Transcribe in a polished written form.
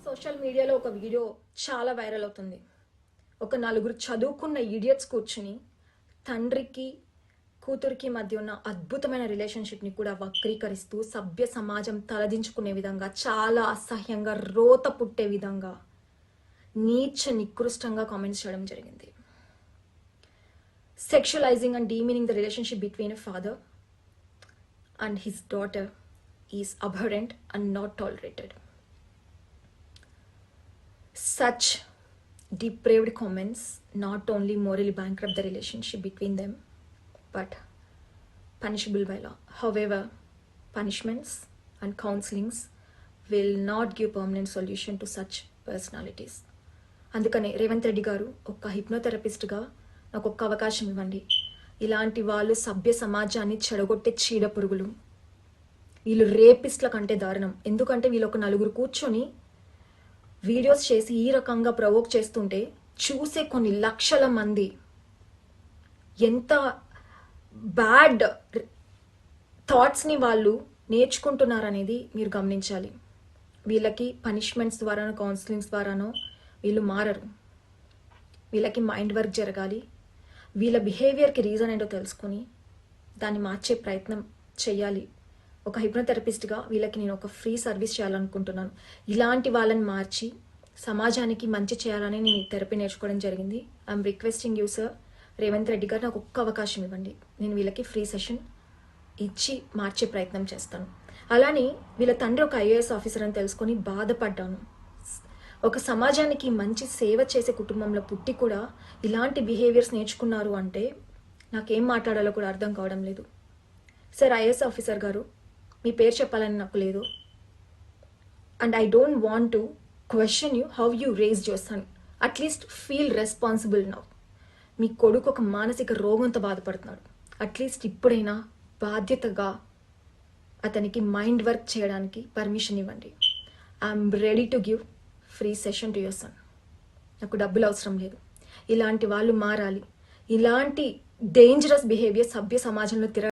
Social మీడియాలో ఒక video చాలా వైరల్ అవుతుంది. ఒక నలుగురు చదువుకున్న ఈడియట్స్ కూర్చుని తండ్రికి కూతురికి మధ్య ఉన్న అద్భుతమైన రిలేషన్షిప్ని కూడా వక్రీకరిస్తూ సభ్య సమాజం తలదించుకునే విధంగా, చాలా అసహ్యంగా, రోత పుట్టే విధంగా నీచ నికృష్టంగా కామెంట్స్ చేయడం జరిగింది. Sexualizing and demeaning the relationship between a father and his daughter is abhorrent and not tolerated. Such depraved comments not only morally bankrupt the relationship between them, but punishable by law. However, punishments and counselings will not give permanent solution to such personalities. అందుకనే రేవంత్ రెడ్డి గారు ఒక హిప్నోథెరపిస్ట్గా నాకు ఒక్క అవకాశం ఇవ్వండి. ఇలాంటి వాళ్ళు సభ్య సమాజాన్ని చెడగొట్టే చీడ పురుగులు. వీళ్ళు రేపిస్ట్ల కంటే దారుణం. ఎందుకంటే వీళ్ళు ఒక నలుగురు కూర్చొని వీడియోస్ చేసి ఈ రకంగా ప్రవోక్ చేస్తుంటే చూసే కొన్ని లక్షల మంది ఎంత బ్యాడ్ థాట్స్ని వాళ్ళు నేర్చుకుంటున్నారనేది మీరు గమనించాలి. వీళ్ళకి పనిష్మెంట్స్ ద్వారానో కౌన్సిలింగ్స్ ద్వారానో వీళ్ళు మారరు. వీళ్ళకి మైండ్ వర్క్ జరగాలి. వీళ్ళ బిహేవియర్కి రీజన్ ఏంటో తెలుసుకొని దాన్ని మార్చే ప్రయత్నం చేయాలి. ఒక హిప్నోథెరపిస్ట్గా వీళ్ళకి నేను ఒక ఫ్రీ సర్వీస్ చేయాలనుకుంటున్నాను. ఇలాంటి వాళ్ళని మార్చి సమాజానికి మంచి చేయాలని నేను థెరపీ నేర్చుకోవడం జరిగింది. I'm requesting you sir, Revanth Reddy గారు, నాకు ఒక్క అవకాశం ఇవ్వండి. నేను వీళ్ళకి ఫ్రీ సెషన్ ఇచ్చి మార్చే ప్రయత్నం చేస్తాను. అలానే వీళ్ళ తండ్రి ఒక ఐఏఎస్ ఆఫీసర్ అని తెలుసుకొని బాధపడ్డాను. ఒక సమాజానికి మంచి సేవ చేసే కుటుంబంలో పుట్టి కూడా ఇలాంటి బిహేవియర్స్ నేర్చుకున్నారు అంటే నాకేం మాట్లాడాలో కూడా అర్థం కావడం లేదు. సార్ ఐఏఎస్ ఆఫీసర్ గారు, మీ పేరు చెప్పాలని నాకు లేదు. And I don't want to question you how you raised your son. At least feel responsible now. మీ కొడుకు ఒక మానసిక రోగంతో బాధపడుతున్నాడు. అట్లీస్ట్ ఇప్పుడైనా బాధ్యతగా అతనికి మైండ్ వర్క్ చేయడానికి పర్మిషన్ ఇవ్వండి. I'm ready to give free session to your son. నాకు డబ్బులు అవసరం లేదు. ఇలాంటి వాళ్ళు మారాలి. ఇలాంటి డేంజరస్ బిహేవియర్ సభ్య సమాజంలో